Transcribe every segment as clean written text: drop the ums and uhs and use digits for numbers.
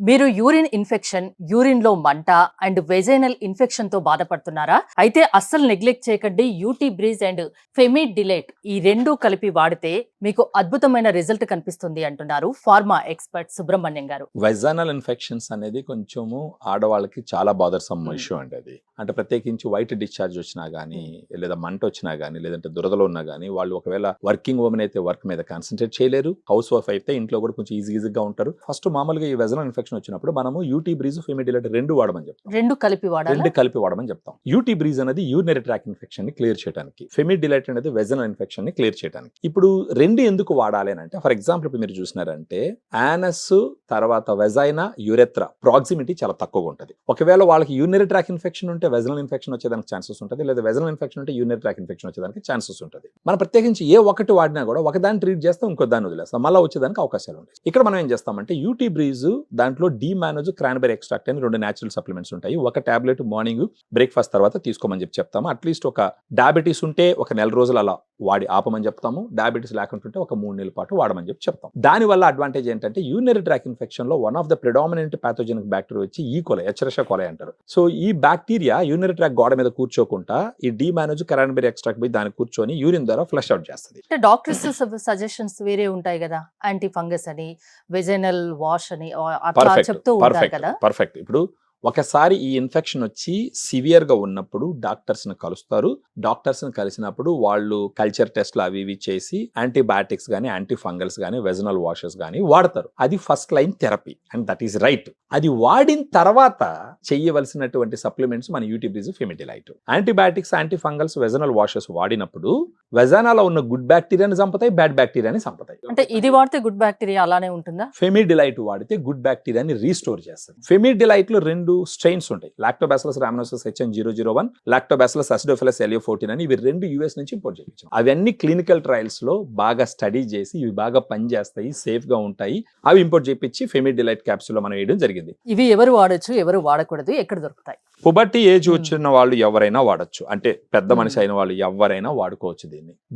మీరు urine infection, urine లో మంట అండ్ వెజైనల్ ఇన్ఫెక్షన్ తో బాధపడుతున్నారా? అయితే అస్సలు నెగ్లెక్ట్ చేయకండి. యూటీ బ్రీజ్ అండ్ ఫెమిడ్ డిలైట్ ఈ రెండు కలిపి వాడితే మీకు అద్భుతమైన రిజల్ట్ కనిపిస్తుంది అంటున్నారు ఫార్మా ఎక్స్పర్ట్ సుబ్రహ్మణ్యం గారు. వెజైనల్ ఇన్ఫెక్షన్స్ అనేది కొంచెము ఆడవాళ్ళకి చాలా బాదర్సమ్ ఇష్యూ అండి. అది అంటే ప్రత్యేకించి వైట్ డిశ్చార్జ్ వచ్చినా గానీ లేదా మంట వచ్చినా గానీ లేదంటే దురదలో ఉన్నా గానీ వాళ్ళు ఒకవేళ వర్కింగ్ ఉమెన్ అయితే వర్క్ మీద కాన్సన్ట్రేట్ చేయలేరు, హౌస్ వైఫ్ అయితే ఇంట్లో కూడా కొంచెం ఈజీగా ఉంటారు. ఫస్ట్ మామూలుగా ఈ వెజైనల్ ఇన్ఫెక్షన్ వచ్చినప్పుడు మనము యూటీ బ్రీజ్ ఫెమిడ్ డిలైట్ రెండు వాడమని చెప్తాం. రెండు కలిపి వాడమని చెప్తాం. యూటీ బ్రీజ్ అనేది యూరినరీ ట్రాక్ ఇన్ఫెక్షన్ ని క్లియర్ చేయడానికి, ఫెమిడ్ డిలైట్ అనేది వెజైనల్ ఇన్ఫెక్షన్ ని క్లియర్ చేయడానికి. ఇప్పుడు రెండు ఎందుకు వాడాలి అని అంటే, ఫర్ ఎగ్జాంపుల్ ఇప్పుడు మీరు చూసినారంటే యానస్ తర్వాత వెజైనా యురెత్రా ప్రాక్సిమిటీ చాలా తక్కువగా ఉంటుంది. ఒకవేళ వాళ్ళకి యూరినరీ ట్రాక్ ఇన్ఫెక్షన్ ఉంటే వెజైనల్ ఇన్ఫెక్షన్ వచ్చేదానికి ఛాన్సెస్ ఉంటుంది, లేదా వెజైనల్ ఇన్ఫెక్షన్ ఉంటే యూరినరీ ట్రాక్ ఇన్ఫెక్షన్ వచ్చేదానికి ఛాన్సెస్ ఉంటుంది. మనం ప్రత్యేకించి ఏ ఒకటి వాడినా కూడా ఒకదాన్ని ట్రీట్ చేస్తే ఇంకో దాన్ని వదిలేస్తాం, మళ్ళీ వచ్చేదానికి అవకాశాలు ఉంటాయి. ఇక్కడ మనం ఏం చేస్తామంటే యూటీ బ్రీజ్ దాంట్లో డీమానోజ్ క్రాన్బెరీ ఎక్స్ట్రాక్ట్ అని రెండు న్యాచురల్ సప్లిమెంట్స్ ఉంటాయి. ఒక టాబ్లెట్ మార్నింగ్ బ్రేక్ఫాస్ట్ తర్వాత తీసుకోమని చెప్తాము. అట్లీస్ట్ ఒక డయాబెటీస్ ఉంటే ఒక నెల రోజులు అలా వాడి ఆపమని చెప్తాము. డయాబెటీస్ లేకుంటుంటే ఒక 3 నెలల పాటు వాడమని చెప్తాం. దాని వల్ల అడ్వాంటేజ్ ఏంటంటే యూరినరీ ట్రాక్ ఇన్ఫెక్షన్ లో one of the predominant pathogenic bacteria వచ్చి ఈకోలై, ఎచరెషియా కోలై అంటారు. సో ఈ బ్యాక్టీరియా యూరినరీ ట్రాక్ గోడ మీద కూర్చోకుండా ఈ డీమానోజ్ క్రాన్బెరీ ఎక్స్ట్రాక్ట్ పోయి దాన్ని కూర్చొని యూరిన్ ద్వారా ఫ్లష్ అవుట్ చేస్తుంది. డాక్టర్స్ సజెషన్స్ వేరే ఉంటాయి కదా, యాంటీ ఫంగస్ అని, వెజైనల్ వాష్ అని అట్లా చెప్తూ ఉంటారు కదా. పర్ఫెక్ట్. ఇప్పుడు ఒకసారి ఈ ఇన్ఫెక్షన్ వచ్చి సివియర్ గా ఉన్నప్పుడు డాక్టర్స్ ని కలుస్తారు. డాక్టర్స్ ని కలిసినప్పుడు వాళ్ళు కల్చర్ టెస్ట్లు అవి ఇవి చేసి యాంటీబయాటిక్స్ గానీ యాంటీ ఫంగల్స్ గానీ వెజనల్ వాషెస్ గానీ వాడతారు. అది first line therapy and that is right. అది వాడిన తర్వాత చేయవలసినటువంటి సప్లిమెంట్స్ మన UT Breeze Femid Delight. Antibiotics anti fungals vaginal washes వాడినప్పుడు వెజనాలో ఉన్న గుడ్ బ్యాక్టీరియాని చంపుతాయి, బ్యాడ్ బ్యాక్టీరియాని చంపుతాయి. అంటే ఇది వాడితే గుడ్ బ్యాక్టీరియా అలానే ఉంటుందా? ఫెమిడ్ డిలైట్ వాడితే గుడ్ బ్యాక్టీరియాని రీస్టోర్ చేస్తుంది. ఫెమిడ్ డిలైట్ లో రెండు స్ట్రెయిన్స్ ఉంటాయి, Lactobacillus రామినోసిస్ HN001, Lactobacillus acidophilus LA14 అని. ఇవి రెండు US నుంచి ఇంపోర్ట్ చేయించాం. అవన్నీ క్లినికల్ ట్రయల్స్ లో బాగా స్టడీ చేసి ఇవి బాగా పనిచేస్తాయి, సేఫ్ గా ఉంటాయి, అవి ఇంపోర్ట్ చేయించి ఫెమిడ్ డిలైట్ క్యాప్సూల్ లో మనం వేయడం జరిగింది. ఇవి ఎవరు వాడొచ్చు, ఎవరు వాడకూడదు, ఎక్కడ దొరుకుతాయి? పుబర్టీ ఏజ్ వచ్చిన వాళ్ళు ఎవరైనా వాడచ్చు, అంటే పెద్ద మనిషి అయిన వాళ్ళు ఎవరైనా వాడుకోవచ్చు.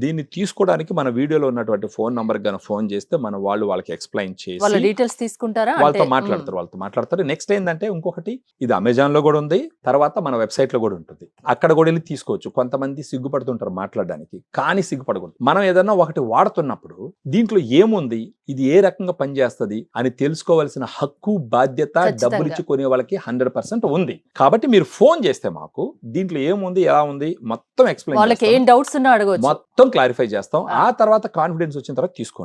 దీన్ని తీసుకోవడానికి మన వీడియోలో ఉన్నటువంటి ఫోన్ నంబర్ గాన ఫోన్ చేస్తే మన వాళ్ళకి ఎక్స్ప్లెయిన్ చేసి వాళ్ళ డీటెయిల్స్ తీసుకుంటారా, వాళ్ళతో మాట్లాడతారు. నెక్స్ట్ ఏంటంటే ఇంకొకటి, ఇది అమెజాన్ లో కూడా ఉంది, తర్వాత మన వెబ్సైట్ లో కూడా ఉంటుంది, అక్కడ కూడా వెళ్ళి తీసుకోవచ్చు. కొంతమంది సిగ్గుపడుతుంటారు మాట్లాడడానికి, కానీ సిగ్గుపడకూడదు. మనం ఏదన్నా ఒకటి వాడుతున్నప్పుడు దీంట్లో ఏముంది, ఇది ఏ రకంగా పనిచేస్తుంది అని తెలుసుకోవాల్సిన హక్కు, బాధ్యత డబ్బులు ఇచ్చి కొనే వాళ్ళకి 100% ఉంది. కాబట్టి మీరు ఫోన్ చేస్తే మాకు దీంట్లో ఏముంది, ఎలా ఉంది మొత్తం ఎక్స్ప్లెయిన్, వాళ్ళకి ఏం డౌట్స్ ఉన్నా అడగవచ్చు, మొత్తం క్లారిఫై చేస్తాం. ఆ తర్వాత కాన్ఫిడెన్స్ వచ్చిన తర్వాత తీసుకోండి.